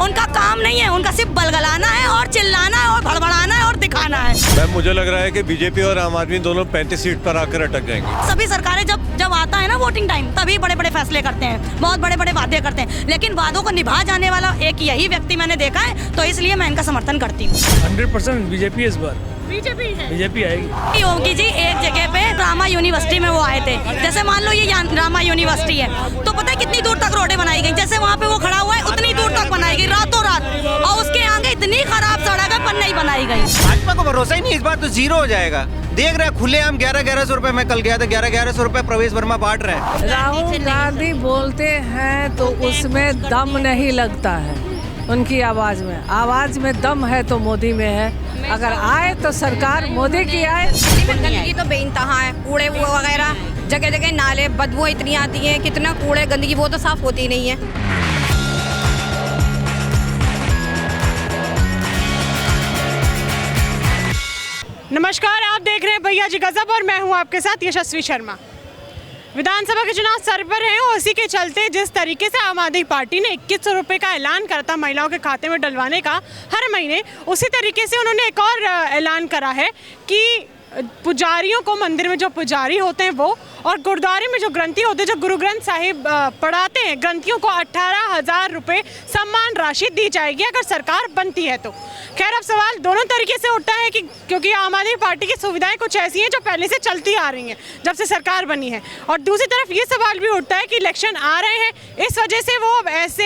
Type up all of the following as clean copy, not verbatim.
उनका काम नहीं है, उनका सिर्फ बलगलाना है और चिल्लाना है और भड़बड़ाना है और दिखाना है। मैम मुझे लग रहा है कि बीजेपी और आम आदमी दोनों 35 सीट पर आकर अटक जाएंगे। सभी सरकारें जब आता है ना वोटिंग टाइम, तभी बड़े बड़े फैसले करते हैं, बहुत बड़े बड़े वादे करते हैं, लेकिन वादों को निभा जाने वाला एक यही व्यक्ति मैंने देखा है, तो इसलिए मैं इनका समर्थन करती हूँ। 100% बीजेपी इस बार बीजेपी आएगी। योगी जी एक जगह पे रामा यूनिवर्सिटी में वो आए थे, जैसे मान लो ये रामा यूनिवर्सिटी है, तो पता है कितनी दूर तक रोडें बनाई गई, जैसे वहाँ पे वो खड़ा हुआ है उतनी दूर तक बनाई गई रातों रात, और उसके आगे इतनी खराब सड़क है पर नहीं बनाई गई। भाजपा को भरोसा ही नहीं, इस बार तो जीरो हो जाएगा। देख रहे हैं खुलेआम 1100 रुपए, मैं कल गया था 1100 रुपए प्रवेश वर्मा बांट रहे हैं। राहुल गांधी बोलते हैं तो उसमें दम नहीं लगता है, उनकी आवाज में दम है तो मोदी में है। अगर आए तो सरकार मोदी की आए। गंदगी तो बेइंतहा है, कूड़े वगैरह जगह जगह, नाले, बदबू इतनी आती है, कितना कूड़े गंदगी, वो तो साफ होती नहीं है। नमस्कार, आप देख रहे हैं भैया जी गजब और मैं हूं आपके साथ यशस्वी शर्मा। विधानसभा के चुनाव सर पर हैं और उसी के चलते जिस तरीके से आम आदमी पार्टी ने 2100 रुपये का ऐलान करा था महिलाओं के खाते में डलवाने का हर महीने, उसी तरीके से उन्होंने एक और ऐलान करा है कि पुजारियों को, मंदिर में जो पुजारी होते हैं वो, और गुरुद्वारे में जो ग्रंथी होते हैं, जो गुरु ग्रंथ साहिब पढ़ाते हैं, ग्रंथियों को 18,000 रुपये सम्मान राशि दी जाएगी अगर सरकार बनती है तो। खैर, अब सवाल दोनों तरीके से उठता है कि क्योंकि आम आदमी पार्टी की सुविधाएं कुछ ऐसी हैं जो पहले से चलती आ रही हैं जब से सरकार बनी है, और दूसरी तरफ ये सवाल भी उठता है कि इलेक्शन आ रहे हैं, इस वजह से वो अब ऐसे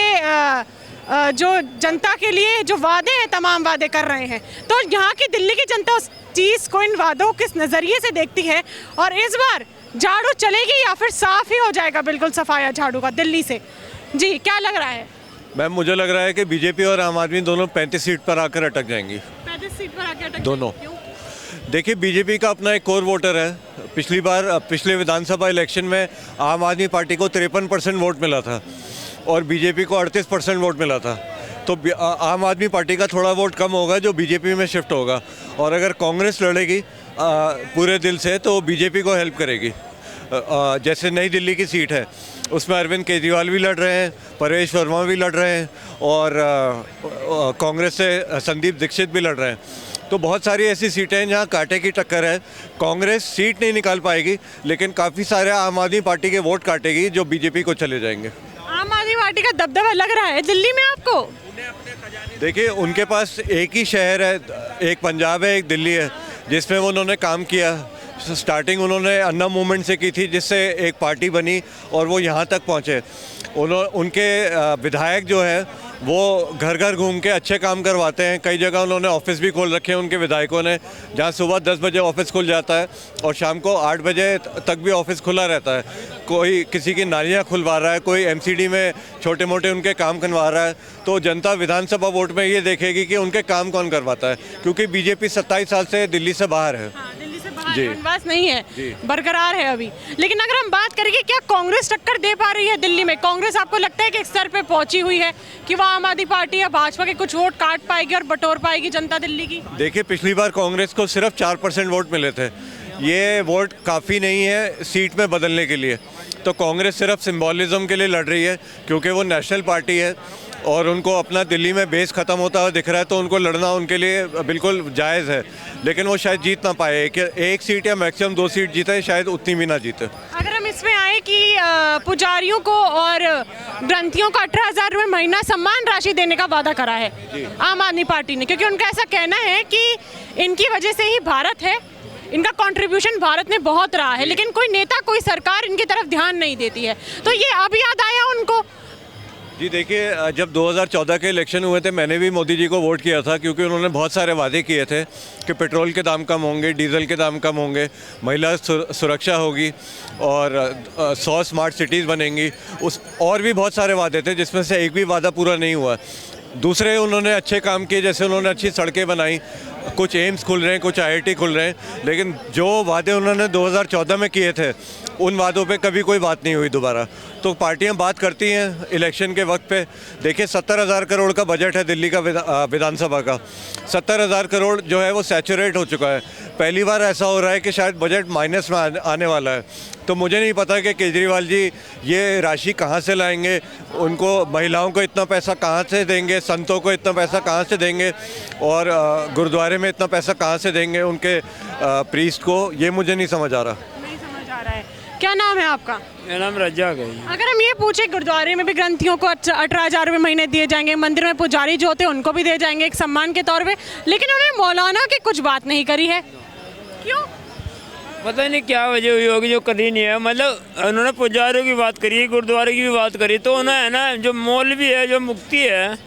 जो जनता के लिए जो वादे हैं, तमाम वादे कर रहे हैं। तो यहाँ की दिल्ली की जनता उस चीज़ को, इन वादों को किस नज़रिए से देखती है, और इस बार झाड़ू चलेगी या फिर साफ ही हो जाएगा बिल्कुल सफाया झाड़ू का दिल्ली से? जी, क्या लग रहा है? मैम मुझे लग रहा है कि बीजेपी और आम आदमी दोनों 35 सीट पर आकर अटक जाएंगी। 35 सीट पर आकर अटक दोनों। क्यों? देखिए, बीजेपी का अपना एक कोर वोटर है। पिछले विधानसभा इलेक्शन में आम आदमी पार्टी को 53% वोट मिला था और बीजेपी को 38% वोट मिला था। तो आम आदमी पार्टी का थोड़ा वोट कम होगा जो बीजेपी में शिफ्ट होगा, और अगर कांग्रेस लड़ेगी पूरे दिल से तो बीजेपी को हेल्प करेगी। जैसे नई दिल्ली की सीट है, उसमें अरविंद केजरीवाल भी लड़ रहे हैं, परेश वर्मा भी लड़ रहे हैं, और कांग्रेस से संदीप दीक्षित भी लड़ रहे हैं। तो बहुत सारी ऐसी सीटें हैं जहां कांटे की टक्कर है। कांग्रेस सीट नहीं निकाल पाएगी, लेकिन काफ़ी सारे आम आदमी पार्टी के वोट काटेगी जो बीजेपी को चले जाएंगे। आम आदमी पार्टी का दबदबा लग रहा है दिल्ली में आपको? देखिए, उनके पास एक ही शहर है, एक पंजाब है, एक दिल्ली है, जिसमें उन्होंने काम किया। स्टार्टिंग उन्होंने अन्ना मूवमेंट से की थी, जिससे एक पार्टी बनी और वो यहाँ तक पहुँचे। उनके विधायक जो है वो घर घर घूम के अच्छे काम करवाते हैं। कई जगह उन्होंने ऑफिस भी खोल रखे हैं उनके विधायकों ने, जहाँ सुबह 10 बजे ऑफिस खुल जाता है और शाम को 8 बजे तक भी ऑफिस खुला रहता है। कोई किसी की नालियाँ खुलवा रहा है, कोई एमसीडी में छोटे मोटे उनके काम करवा रहा है। तो जनता विधानसभा वोट में ये देखेगी कि उनके काम कौन करवाता है, क्योंकि बीजेपी 27 साल से दिल्ली से बाहर है। जी, वनवास नहीं है, बरकरार है अभी। लेकिन अगर हम बात करेंगे, क्या कांग्रेस टक्कर दे पा रही है दिल्ली में? कांग्रेस आपको लगता है कि एक स्तर पे पहुंची हुई है कि वो आम आदमी पार्टी या भाजपा के कुछ वोट काट पाएगी और बटोर पाएगी जनता दिल्ली की? देखिए, पिछली बार कांग्रेस को सिर्फ 4% वोट मिले थे। ये वोट काफ़ी नहीं है सीट में बदलने के लिए। तो कांग्रेस सिर्फ सिंबॉलिज्म के लिए लड़ रही है, क्योंकि वो नेशनल पार्टी है और उनको अपना दिल्ली में बेस ख़त्म होता हुआ दिख रहा है, तो उनको लड़ना उनके लिए बिल्कुल जायज़ है। लेकिन वो शायद जीत ना पाए, कि एक सीट या मैक्सिमम 2 सीट जीते, शायद उतनी भी ना जीते। अगर हम इसमें आए कि पुजारियों को और ग्रंथियों को 18,000 रुपये महीना सम्मान राशि देने का वादा करा है आम आदमी पार्टी ने, क्योंकि उनका ऐसा कहना है कि इनकी वजह से ही भारत है, इनका कंट्रीब्यूशन भारत में बहुत रहा है, लेकिन कोई नेता, कोई सरकार इनकी तरफ ध्यान नहीं देती है। तो ये अब याद आया उनको? जी देखिए, जब 2014 के इलेक्शन हुए थे, मैंने भी मोदी जी को वोट किया था, क्योंकि उन्होंने बहुत सारे वादे किए थे कि पेट्रोल के दाम कम होंगे, डीजल के दाम कम होंगे, महिला सुरक्षा होगी और 100 स्मार्ट सिटीज़ बनेंगी। और भी बहुत सारे वादे थे, जिसमें से एक भी वादा पूरा नहीं हुआ। दूसरे उन्होंने अच्छे काम किए, जैसे उन्होंने अच्छी सड़कें बनाई, कुछ एम्स खुल रहे हैं, कुछ IIT खुल रहे हैं, लेकिन जो वादे उन्होंने 2014 में किए थे उन वादों पे कभी कोई बात नहीं हुई दोबारा। तो पार्टियां बात करती हैं इलेक्शन के वक्त पे। देखिए 70,000 करोड़ का बजट है दिल्ली का विधानसभा का। 70,000 करोड़ जो है वो सैचुरेट हो चुका है। पहली बार ऐसा हो रहा है कि शायद बजट माइनस में आने वाला है। तो मुझे नहीं पता कि केजरीवाल जी ये राशि कहाँ से लाएंगे, उनको महिलाओं को इतना पैसा कहाँ से देंगे, संतों को इतना पैसा कहाँ से देंगे और गुरुद्वारे में इतना पैसा कहाँ से देंगे उनके प्रीस्ट को, ये मुझे नहीं समझ आ रहा। नहीं समझ आ रहा है। क्या नाम है आपका? मेरा नाम रज्जाक है। अगर हम ये पूछे गुरुद्वारे में भी ग्रंथियों को 18,000 रुपये महीने दिए जाएंगे, मंदिर में पुजारी जो होते हैं उनको भी दिए जाएंगे एक सम्मान के तौर पे, लेकिन उन्होंने मौलाना की कुछ बात नहीं करी है, क्यों? पता नहीं क्या वजह हुई होगी जो करी नहीं है। मतलब उन्होंने पुजारियों की बात करी, गुरुद्वारे की भी बात करी, तो उन्हें है ना जो मौलवी है, जो मुक्ति है,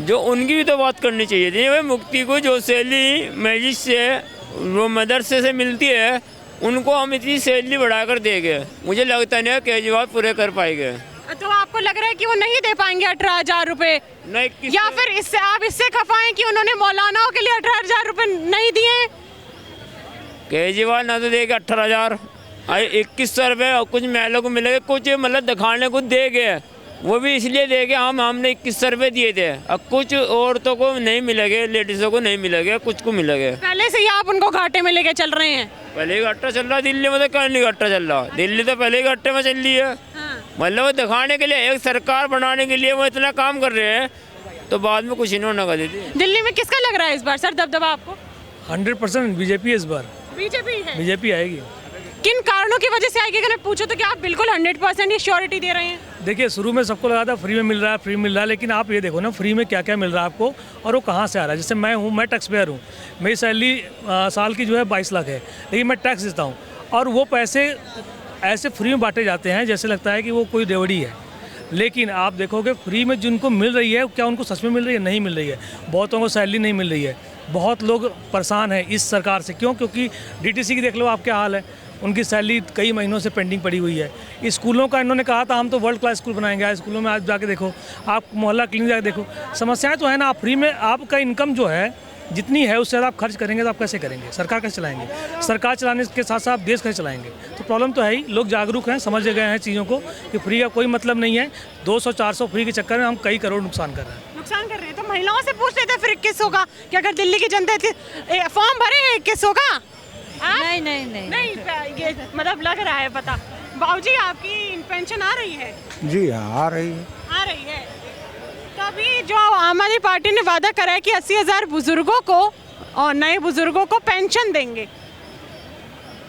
जो उनकी भी तो बात करनी चाहिए थी। भाई मुक्ति को जो सैलरी मैजिस से वो मदरसे से मिलती है उनको हम इतनी सैलरी बढ़ाकर देंगे, मुझे लगता नहीं है केजरीवाल पूरे कर पाएंगे। तो आपको लग रहा है कि वो नहीं दे पाएंगे 18,000 रुपये, या फिर इससे आप इससे खफाएं कि उन्होंने मौलानाओं के लिए 18,000 रुपये नहीं दिए? केजरीवाल ना तो देगा 18,000, 2100 रुपये और कुछ महिला को मिलेगा, कुछ मतलब दिखाने को देंगे, वो भी इसलिए देंगे हमने 2100 रुपये दिए थे। अब कुछ औरतों को नहीं मिलेंगे, लेडीज़ों को नहीं मिलेंगे, कुछ को मिलेंगे। पहले से ही आप उनको घाटे में लेके चल रहे हैं? पहले ही घाटा चल रहा है दिल्ली में, तो क्या नहीं घाटा चल रहा, दिल्ली तो पहले ही घाटे में चल रही है। मतलब वो दिखाने के लिए, एक सरकार बनाने के लिए वो इतना काम कर रहे हैं, तो बाद में कुछ इन्होंने कर देती। दिल्ली में किसका लग रहा है इस बार सर दबदबा आपको? 100% बीजेपी इस बार। बीजेपी है? बीजेपी आएगी। किन कारणों की वजह से आएगी? अगर मैं पूछूं तो क्या आप बिल्कुल 100% ये श्योरिटी दे रहे हैं? देखिए शुरू में सबको लगा था फ्री में मिल रहा है, लेकिन आप ये देखो ना फ्री में क्या क्या मिल रहा है आपको और वो कहाँ से आ रहा है। जैसे मैं टैक्स पेयर हूँ, मेरी सैलरी साल की जो है 22 लाख है, लेकिन मैं टैक्स देता हूँ और वो पैसे ऐसे फ्री में बांटे जाते हैं जैसे लगता है कि वो कोई रेवड़ी है। लेकिन आप देखोगे फ्री में जिनको मिल रही है क्या उनको सच में मिल रही है? नहीं मिल रही है। बहुतों को सैलरी नहीं मिल रही है, बहुत लोग परेशान हैं इस सरकार से। क्यों? क्योंकि डीटीसी की देख लो आप क्या हाल है, उनकी सैलरी कई महीनों से पेंडिंग पड़ी हुई है। स्कूलों का इन्होंने कहा था हम तो वर्ल्ड क्लास स्कूल बनाएंगे, स्कूलों में आज जाके देखो, आप मोहल्ला क्लिनिक जाके देखो, समस्याएं तो है ना। आप फ्री में आपका इनकम जो है जितनी है उससे ज़्यादा आप खर्च करेंगे तो आप कैसे करेंगे? सरकार कैसे चलाएंगे? सरकार चलाने के साथ साथ आप देश कैसे चलाएंगे? तो प्रॉब्लम तो है ही। लोग जागरूक हैं, समझ गए हैं चीज़ों को कि फ्री का कोई मतलब नहीं है। 200-400 फ्री के चक्कर में हम कई करोड़ नुकसान कर रहे हैं। नुकसान कर रहे हैं तो महिलाओं से पूछ लेते फिर 2100 का कि अगर दिल्ली की जनता फॉर्म भरे हैं 2100 का? नहीं नहीं नहीं नहीं, ये मतलब लग रहा है पता। बाबूजी आपकी पेंशन आ रही है? जी हाँ आ रही है। आ रही है। तो अभी जो आम आदमी पार्टी ने वादा करा है कि 80,000 बुजुर्गों को और नए बुजुर्गों को पेंशन देंगे।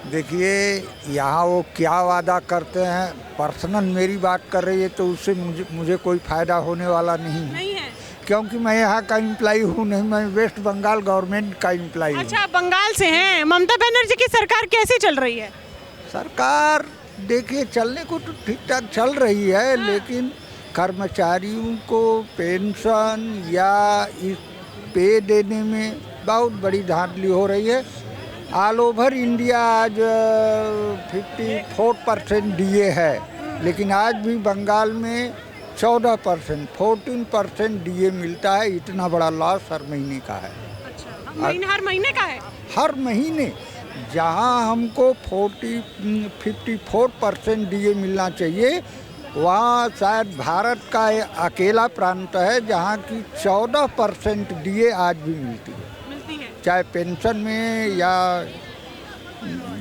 देखिए यहाँ वो क्या वादा करते हैं, पर्सनल मेरी बात कर रही है तो उससे मुझे कोई फ़ायदा होने वाला नहीं है, क्योंकि मैं यहाँ का एम्प्लाई हूँ नहीं, मैं वेस्ट बंगाल गवर्नमेंट का एम्प्लाई हूँ। अच्छा, बंगाल से हैं। ममता बनर्जी की सरकार कैसी चल रही है? सरकार देखिए चलने को तो ठीक ठाक चल रही है, लेकिन कर्मचारियों को पेंशन या इस पे देने में बहुत बड़ी धांधली हो रही है। ऑल ओवर इंडिया आज 54% डीए है, लेकिन आज भी बंगाल में 14%, 14% डीए मिलता है। इतना बड़ा लॉस हर महीने का है। अच्छा, हर महीने का है? हर महीने। जहां हमको 54% डीए मिलना चाहिए, वहाँ शायद भारत का अकेला प्रांत है जहाँ की 14% डीए आज भी मिलती है, चाहे पेंशन में या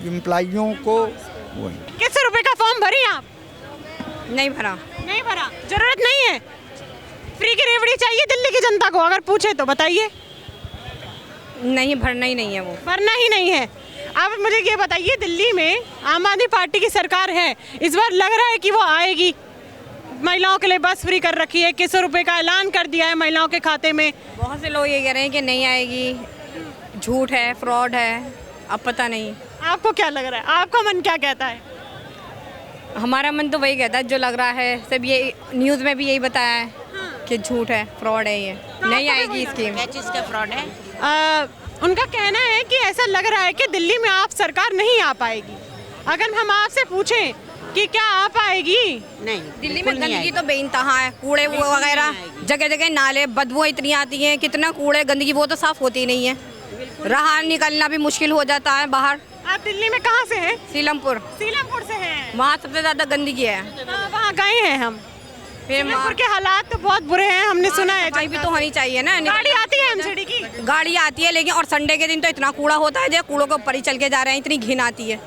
एम्प्लॉइयों को। वही किस रुपए का फॉर्म भरी आप? नहीं भरा। नहीं भरा? जरूरत नहीं है? फ्री की रेवड़ी चाहिए दिल्ली की जनता को? अगर पूछे तो बताइए। नहीं, भरना ही नहीं है, वो भरना ही नहीं है। अब मुझे ये बताइए, दिल्ली में आम आदमी पार्टी की सरकार है, इस बार लग रहा है कि वो आएगी? महिलाओं के लिए बस फ्री कर रखी है, 2100 रुपये का ऐलान कर दिया है महिलाओं के खाते में। बहुत से लोग ये कह रहे हैं कि नहीं आएगी, झूठ है, फ्रॉड है, अब पता नहीं। आपको क्या लग रहा है? आपका मन क्या कहता है? हमारा मन तो वही कहता है जो लग रहा है, सब ये न्यूज़ में भी यही बताया है कि झूठ है, फ्रॉड है, ये नहीं आएगी स्कीम। क्या चीज़ का फ्रॉड है? उनका कहना है कि ऐसा लग रहा है कि दिल्ली में आप सरकार नहीं आ पाएगी। अगर हम आपसे पूछें कि क्या आ पाएगी? नहीं, दिल्ली में गंदगी तो बेइंतहा है, कूड़े वगैरह जगह जगह, नाले, बदबू इतनी आती है, कितना कूड़े गंदगी, वो तो साफ होती नहीं है। राह निकलना भी मुश्किल हो जाता है बाहर। आप दिल्ली में कहाँ से हैं? सीलमपुर। सीलमपुर से हैं। वहाँ सबसे ज़्यादा गंदगी है। वहाँ गए हैं हम। फिर सीलमपुर के हालात तो बहुत बुरे हैं, हमने सुना है। सफाई भी तो होनी चाहिए ना। गाड़ी आती है एमसीडी की? गाड़ी आती है, लेकिन और संडे के दिन तो इतना कूड़ा होता है, जो कूड़ों के ऊपर ही चल के जा रहे हैं, इतनी घिन आती है।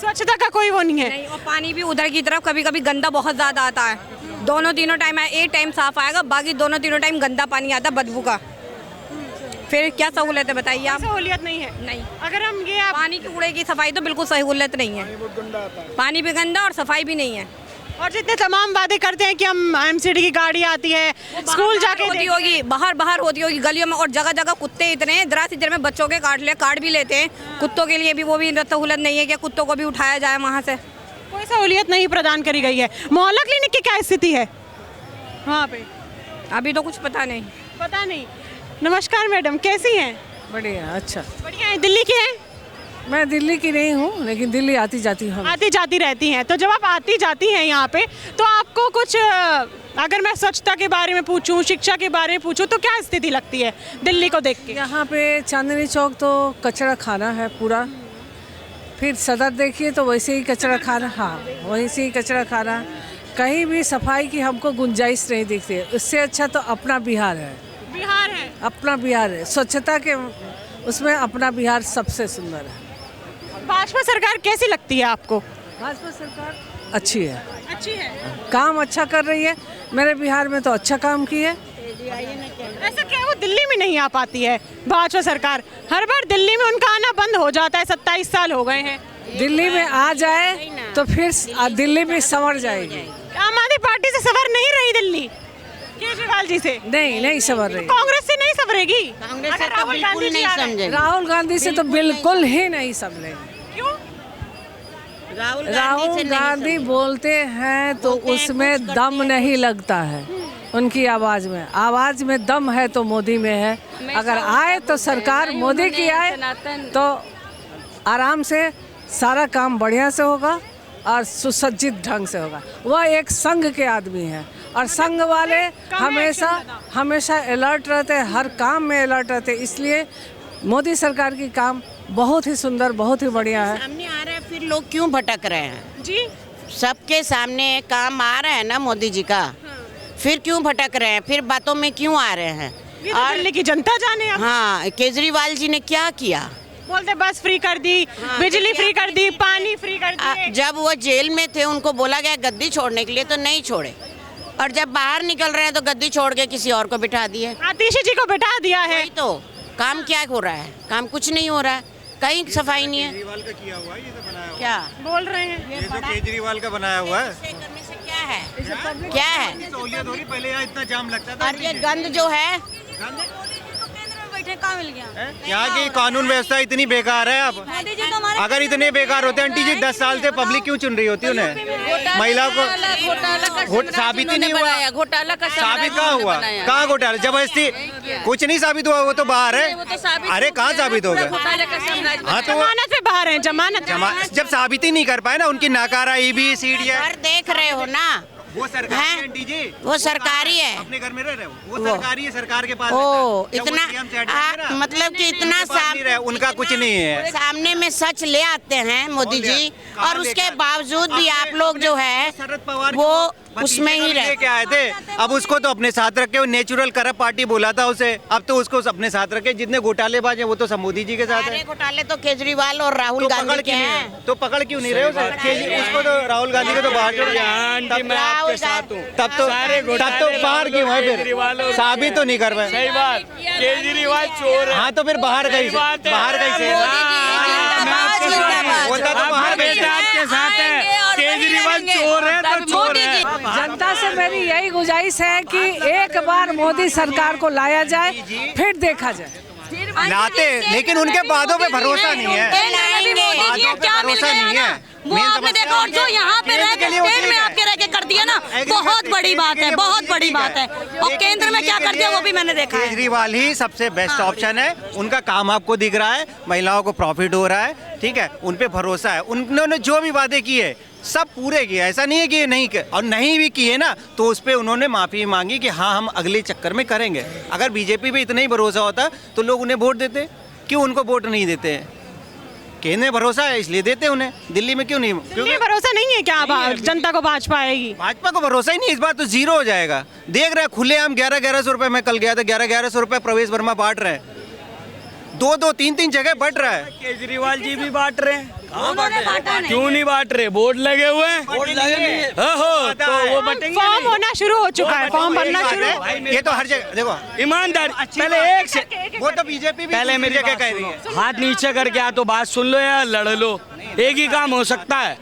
स्वच्छता का कोई वो नहीं है। नहीं, और पानी भी उधर की तरफ कभी कभी गंदा बहुत ज़्यादा आता है। दोनों तीनों टाइम एक टाइम साफ आएगा, बाकी दोनों तीनों टाइम गंदा पानी आता है बदबू का। फिर क्या सहूलत है बताइए आप? सहूलियत नहीं है। नहीं। अगर हम ये आप पानी के कूड़े की सफाई तो बिल्कुल सहूलत नहीं है। पानी भी गंदा और सफाई भी नहीं है। और जितने तमाम वादे करते हैं कि हम एमसीडी की गाड़ी आती है, स्कूल जाके होती होगी, बाहर होती होगी गलियों में, और जगह जगह कुत्ते इतने हैं, जरा सी देर में बच्चों के काट भी लेते हैं। कुत्तों के लिए भी वो भी सहूलत नहीं है कि कुत्तों को भी उठाया जाए वहाँ से। कोई सहूलियत नहीं प्रदान करी गई है। मोहल्ला क्लिनिक की क्या स्थिति है वहाँ पे? अभी तो कुछ पता नहीं। पता नहीं। नमस्कार मैडम, कैसी हैं? बढ़िया, अच्छा। बढ़िया है। दिल्ली की हैं? मैं दिल्ली की नहीं हूँ, लेकिन दिल्ली आती जाती हूँ। आती जाती रहती हैं। तो जब आप आती जाती हैं यहाँ पे, तो आपको कुछ अगर मैं स्वच्छता के बारे में पूछूं, शिक्षा के बारे में पूछूं, तो क्या स्थिति लगती है दिल्ली को देख के? यहाँ पे चांदनी चौक तो कचरा खाना है पूरा। फिर सदर देखिए तो वैसे ही कचरा खाना, हाँ वहीं से ही कचरा खाना। कहीं भी सफाई की हमको गुंजाइश नहीं दिखती है। उससे अच्छा तो अपना बिहार है। बिहार है, अपना बिहार है। स्वच्छता के उसमें अपना बिहार सबसे सुंदर है। भाजपा सरकार कैसी लगती है आपको? भाजपा सरकार अच्छी है, अच्छी है। काम अच्छा कर रही है। मेरे बिहार में तो अच्छा काम की है। ऐसा क्या वो दिल्ली में नहीं आ पाती है भाजपा सरकार? हर बार दिल्ली में उनका आना बंद हो जाता है। 27 साल हो गए हैं। दिल्ली में आ जाए तो फिर दिल्ली में संवर जाएगी। आम आदमी पार्टी से सवर नहीं रही दिल्ली, केजरीवाल जी से? नहीं संवर रही। कांग्रेस से नहीं संवरेगी? कांग्रेस से अगर तो राहुल गांधी बिल्कुल जी नहीं आ गए? समझेगी। राहुल गांधी से तो बिल्कुल ही नहीं संभलेगी। क्यों? राहुल गांधी बोलते हैं तो उसमें दम नहीं लगता है उनकी आवाज में दम है तो मोदी में है। अगर आए तो सरकार मोदी की आए तो आराम से सारा काम बढ़िया से होगा और सुसज्जित ढंग से होगा। वह एक संघ के आदमी हैं और संघ वाले हमेशा अलर्ट रहते हैं, हर काम में अलर्ट रहते हैं। इसलिए मोदी सरकार की काम बहुत ही सुंदर, बहुत ही बढ़िया है। सामने आ रहा है, फिर लोग क्यों भटक रहे हैं? जी, सबके सामने काम आ रहा है ना मोदी जी का, फिर क्यों भटक रहे हैं? फिर बातों में क्यों आ रहे हैं? ये तो दिल्ली की जनता जाने। अब हाँ, केजरीवाल जी ने क्या किया? बोलते बस फ्री कर दी, बिजली फ्री कर दी, पानी फ्री कर दी। जब वो जेल में थे उनको बोला गया गद्दी छोड़ने के लिए तो नहीं छोड़े, और जब बाहर निकल रहे हैं तो गद्दी छोड़ के किसी और को बिठा दिए। आतिशी जी को बिठा दिया है। वही तो काम क्या हो रहा है? काम कुछ नहीं हो रहा है, कहीं सफाई नहीं है। केजरीवाल का किया हुआ है, ये तो बनाया हुआ क्या बोल रहे हैं? है। ये तो केजरीवाल का बनाया हुआ है। ऐसे करने से क्या है? क्या है? सहूलियत हो रही, पहले यहाँ इतना जाम लगता था। और ये गंद जो है, कहाँ मिल गया? यहाँ की कानून व्यवस्था इतनी बेकार है। अब मोदी जी तो हमारे अगर इतने बेकार होते आंटी जी, 10 साल से पब्लिक क्यों चुन रही होती उन्हें? महिला को साबित ही नहीं हुआ। घोटाला का साबित कहाँ हुआ? कहाँ घोटाला? जबरदस्ती कुछ नहीं साबित हुआ, वो तो बाहर है। अरे कहाँ साबित हो गया? हाँ तो जमानत पे बाहर हैं, जमानत। जब साबित ही नहीं कर पाए ना, उनकी नाकारा EBCD है। घर देख रहे हो ना, वो सरकारी है आंटी जी, वो सरकारी है। अपने घर में रह रहे हो, वो सरकारी है, सरकार के पास ओ रहता है। जब वो इतना CM से हटेंगे ना, मतलब कि इतना उनके पास नहीं रहे, उनका कुछ नहीं है। सामने में सच ले आते हैं मोदी जी, कहाँ और उसके लेकर? बावजूद भी आप लोग जो है शरद पवार वो उसमें ही रहे। लेके आए थे, अब उसको तो अपने साथ रखे। वो नेचुरल करप्ट पार्टी बोला था उसे, अब तो उसको अपने साथ रखे। जितने घोटालेबाज हैं वो तो सब मोदी जी के साथ सारे है। घोटाले तो केजरीवाल और राहुल तो गांधी पकड़ के क्यों नहीं हैं। है? तो पकड़ क्यों नहीं रहे उसे? उसको तो राहुल गांधी को तो बाहर छोड़ दिया। तब तो बाहर क्यों है? फिर साबित तो नहीं कर पाए। सही बात, केजरीवाल चोर है। हाँ तो फिर बाहर गई, बाहर गई से होता तो बाहर गई। आपके साथ है, केजरीवाल चोर है तो चोर है। जनता से मेरी यही गुजारिश है कि एक बार मोदी सरकार को लाया जाए, फिर देखा जाए। लाते, लेकिन उनके वादों पे भरोसा नहीं है। क्या भरोसा नहीं है वो आपने देखा। और जो यहाँ पे रह के स्टेट में आपके रह के कर दिया ना, बहुत बड़ी बात है, बहुत बड़ी बात है। और केंद्र में क्या कर दिया वो भी मैंने देखा है। केजरीवाल ही सबसे बेस्ट ऑप्शन है। उनका काम आपको दिख रहा है, महिलाओं को प्रॉफिट हो रहा है, ठीक है, उन पे भरोसा है। उन्होंने जो भी वादे किए सब पूरे किए, ऐसा नहीं है कि नहीं किए। और नहीं भी किए ना तो उस पर उन्होंने माफ़ी मांगी कि हाँ हम अगले चक्कर में करेंगे। अगर बीजेपी पे इतना ही भरोसा होता तो लोग उन्हें वोट देते। क्यों उनको वोट नहीं देते? केंद्र में भरोसा है इसलिए देते हैं उन्हें, दिल्ली में क्यों नहीं? क्योंकि भरोसा नहीं है क्या जनता को भाजपा आएगी? भाजपा को भरोसा ही नहीं, इस बार तो जीरो हो जाएगा। देख रहे हैं खुलेआम 1100 रुपए, मैं कल गया था 1100 रुपए प्रवेश वर्मा बांट रहे हैं, 2-2, 3-3 जगह बट रहा है। केजरीवाल जी भी बांट रहे हैं, उन्होंने बांटा नहीं। क्यों नहीं बांट रहे? बोर्ड लगे हुए हैं, तो वो बटेंगे। फॉर्म होना शुरू हो चुका है, फॉर्म भरना शुरू। ये तो हर जगह देखो, ईमानदार पहले एक से वो तो बीजेपी भी पहले मेरी जगह कह रही है, हाथ नीचे करके या तो बात सुन लो या लड़ लो, एक ही काम हो सकता है,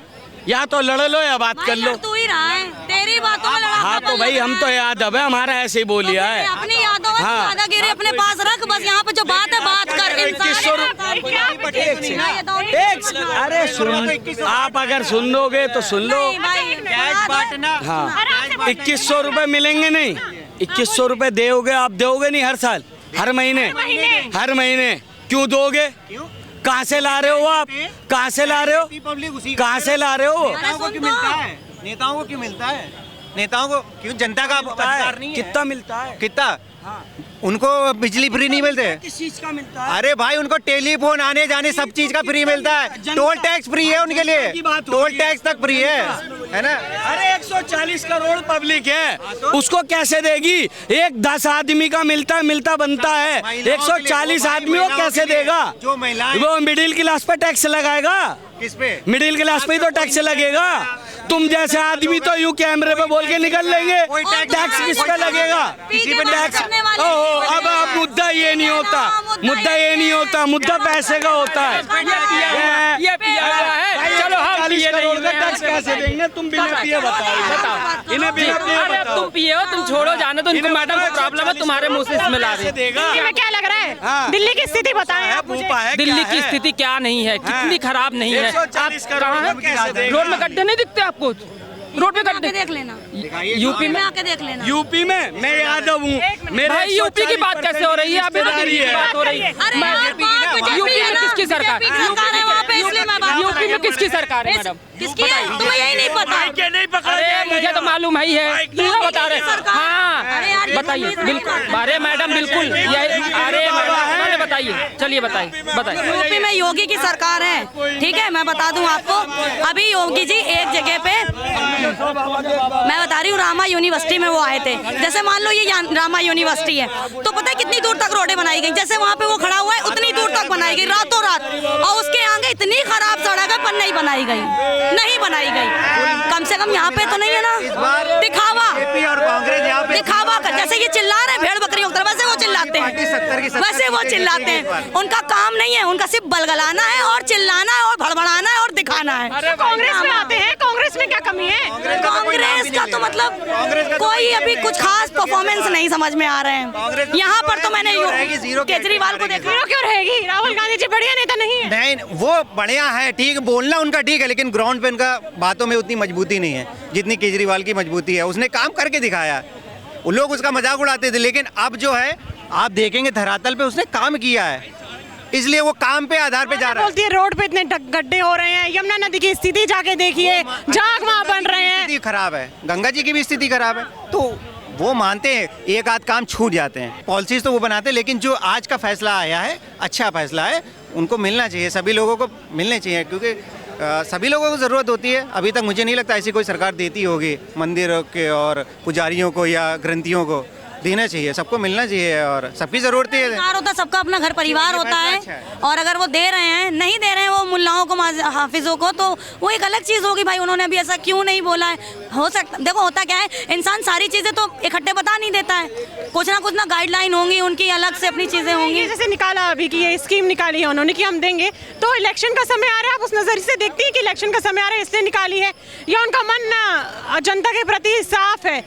या तो लड़ लो या बात कर लो। तू ही रहा है, तेरी बातों में लड़ा। हाँ तो भाई हम तो यादव है, हमारा ऐसे ही बोलिया है। अपनी यादों में दादागिरी अपने पास रख, बस यहाँ पे जो बात है बात कर। 2100 अरे सुन, आप अगर सुन लोगे तो सुन लो। हाँ 2100 रुपए मिलेंगे नहीं, 2100 रुपए दोगे आप? दोगे नहीं हर साल, हर महीने, हर महीने क्यों दोगे? कहाँ से ला रहे हो आप? कहाँ से ला रहे हो? कहाँ से ला रहे हो? नेताओं को क्यों मिलता है? नेताओं को क्यों मिलता है? नेताओं को क्यों? जनता का अधिकार नहीं है? कितना मिलता है? कितना? उनको बिजली फ्री नहीं मिलते? किस चीज का मिलता है? अरे भाई उनको टेलीफोन आने जाने सब चीज का फ्री मिलता है, टोल टैक्स फ्री है उनके लिए, टोल टैक्स तक फ्री है ना? अरे 140 करोड़ पब्लिक है, उसको कैसे देगी? एक 10 आदमी का मिलता बनता है, 140 आदमी वो कैसे देगा? जो महिलाएं, वो मिडिल क्लास पे टैक्स लगाएगा। किस पे? मिडिल क्लास पे ही तो टैक्स लगेगा। तुम जैसे आदमी तो यूं कैमरे पे बोल के निकल लेंगे, टैक्स किस पे लगेगा? किसी पे टैक्स। ओहो अब मुद्दा ये नहीं होता, मुद्दा ये नहीं होता, मुद्दा पैसे का होता है। ये पिया हुआ है, चलो हम 40 करोड़ का टैक्स कैसे देंगे? तुम बिना पिए बताओ, इन्हें बिना पिए अरे अब तुम पिए हो, तुम छोड़ो जाने तो इनको मैडम को प्रॉब्लम है, तुम्हारे मुंह से इसमें ला रहे। दिल्ली में क्या लग रहा है? दिल्ली की स्थिति बताएं आप मुझे। दिल्ली की स्थिति क्या नहीं है, कितनी खराब नहीं है। आप कहाँ रोड में गड्ढे नहीं दिखते आपको? रोड पे गड्ढे देख लेना, यूपी में आके देख लेना। यूपी में मैं यादव हूँ, भाई यूपी की बात कैसे हो रही है? अभी तो दिल्ली की बात हो रही है। यूपी में किसकी सरकार? यूपी में किसकी सरकार है मैडम? किसकी है? तुम्हें यही नहीं पता? अरे मुझे तो मालूम ही है, पूरा बता रहे। हाँ बताइए, बिल्कुल। अरे मैडम बिल्कुल, अरे मैडम बताइए, चलिए बताइए। यूपी में योगी की सरकार है, ठीक है? मैं बता दूं आपको, अभी योगी जी एक जगह पे, मैं बता रही हूँ, रामा यूनिवर्सिटी में वो आए थे। जैसे मान लो ये रामा यूनिवर्सिटी है, तो पता है कितनी दूर तक रोडें बनाई गई? जैसे वहाँ पे वो खड़ा हुआ है उतनी दूर तक बनाई गई, रातों रात। और उसके आगे इतनी खराब सड़क है पर नहीं बनाई गई, नहीं बनाई गई। कम से कम यहाँ पे तो नहीं है ना दिखावा, और कांग्रेस यहाँ पे दिखावा कर। जैसे ये चिल्ला रहे हैं भेड़ बकरियों की तरह, वैसे वो चिल्लाते हैं, वैसे वो चिल्लाते हैं। उनका काम नहीं है, उनका सिर्फ बलगलाना है और चिल्लाना है और भड़बड़ाना है और दिखाना है। कांग्रेस में आते हैं, कांग्रेस में क्या कमी है? कांग्रेस का तो मतलब कोई अभी कुछ खास परफॉर्मेंस नहीं समझ में आ रहे हैं। यहाँ पर तो मैंने केजरीवाल को देखा। क्यों रहेगी? राहुल गांधी जी बढ़िया नेता नहीं है? नहीं, वो बढ़िया है, ठीक, बोलना उनका ठीक है, लेकिन ग्राउंड पे उनका बातों में उतनी मजबूती नहीं है जितनी केजरीवाल की मजबूती है। उसने काम करके दिखाया, वो लोग उसका मजाक उड़ाते थे, लेकिन अब जो है आप देखेंगे धरातल पे उसने काम किया है, इसलिए वो काम पे आधार पे जा रहा है। बोलती है रोड पे इतने गड्ढे हो रहे हैं, यमुना नदी की स्थिति जाके देखिए, झाग वहाँ बन रहे हैं। स्थिति खराब है, गंगा जी की भी स्थिति खराब है, तो वो मानते हैं एक आध काम छूट जाते हैं, पॉलिसीज तो वो बनाते हैं, लेकिन जो आज का फैसला आया है अच्छा फैसला है, उनको मिलना चाहिए, सभी लोगों को मिलने चाहिए, क्योंकि सभी लोगों को ज़रूरत होती है। अभी तक मुझे नहीं लगता ऐसी कोई सरकार देती होगी, मंदिरों के और पुजारियों को या ग्रंथियों को देना चाहिए, सबको मिलना चाहिए और सबकी ज़रूरत है। होता सबका अपना घर परिवार होता है, और अगर वो दे रहे हैं, नहीं दे रहे हैं वो मुल्लाओं को, हाफिजों को, तो वो एक अलग चीज़ होगी। भाई उन्होंने अभी ऐसा क्यों नहीं बोला है? हो सकता, देखो होता क्या है, इंसान सारी चीज़ें तो इकट्ठे बता नहीं देता है, कुछ ना गाइडलाइन होंगी उनकी, अलग से अपनी चीज़ें होंगी। जैसे निकाला अभी की ये स्कीम निकाली है उन्होंने कि हम देंगे, तो इलेक्शन का समय आ रहा है, आप उस नज़र से देखती हैं कि इलेक्शन का समय आ रहा है इसलिए निकाली है, या उनका मन जनता के प्रति साफ है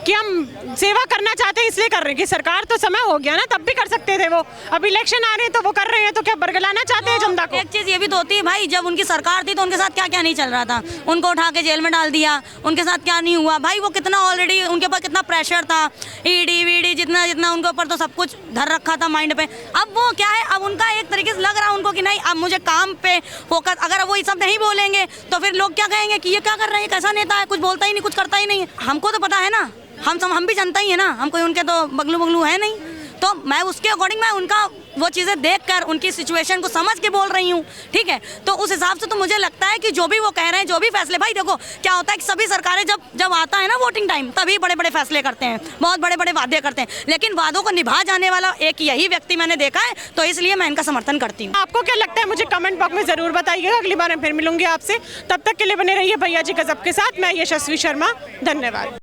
कि हम सेवा करना चाहते हैं इसलिए कर रहे हैं? कि सरकार तो समय हो गया ना, तब भी कर सकते थे वो, अब इलेक्शन आ रहे हैं तो वो कर रहे हैं, तो क्या बरगलाना चाहते हैं जनता को? एक चीज़ ये भी तो होती है भाई, जब उनकी सरकार थी तो उनके साथ क्या क्या नहीं चल रहा था, उनको उठा के जेल में डाल दिया, उनके साथ क्या नहीं हुआ भाई, वो कितना ऑलरेडी उनके ऊपर कितना प्रेशर था, ईडी वीडी जितना उनके ऊपर तो सब कुछ धर रखा था माइंड पे। अब वो क्या है, अब उनका एक तरीके से लग रहा है उनको कि नहीं, अब मुझे काम पे फोकस, अगर वो ये सब नहीं बोलेंगे तो फिर लोग क्या कहेंगे कि ये क्या कर रहे हैं, कैसा नेता है, कुछ बोलता ही नहीं, कुछ करता ही नहीं है। हमको तो पता है ना, हम भी जनता ही है ना, हम कोई उनके तो बगलू है नहीं, तो मैं उसके अकॉर्डिंग मैं उनका वो चीज़ें देखकर उनकी सिचुएशन को समझ के बोल रही हूँ, ठीक है। तो उस हिसाब से तो मुझे लगता है कि जो भी वो कह रहे हैं, जो भी फैसले, भाई देखो क्या होता है कि सभी सरकारें जब आता है ना वोटिंग टाइम, तभी बड़े बड़े फैसले करते हैं, बहुत बड़े बड़े वादे करते हैं, लेकिन वादों को निभा जाने वाला एक यही व्यक्ति मैंने देखा है, तो इसलिए मैं इनका समर्थन करती हूँ। आपको क्या लगता है मुझे कमेंट बॉक्स में जरूर बताइएगा। अगली बार मैं फिर मिलूंगी आपसे, तब तक के लिए बने रहिए भैया जी गजब के साथ। मैं यशस्वी शर्मा, धन्यवाद।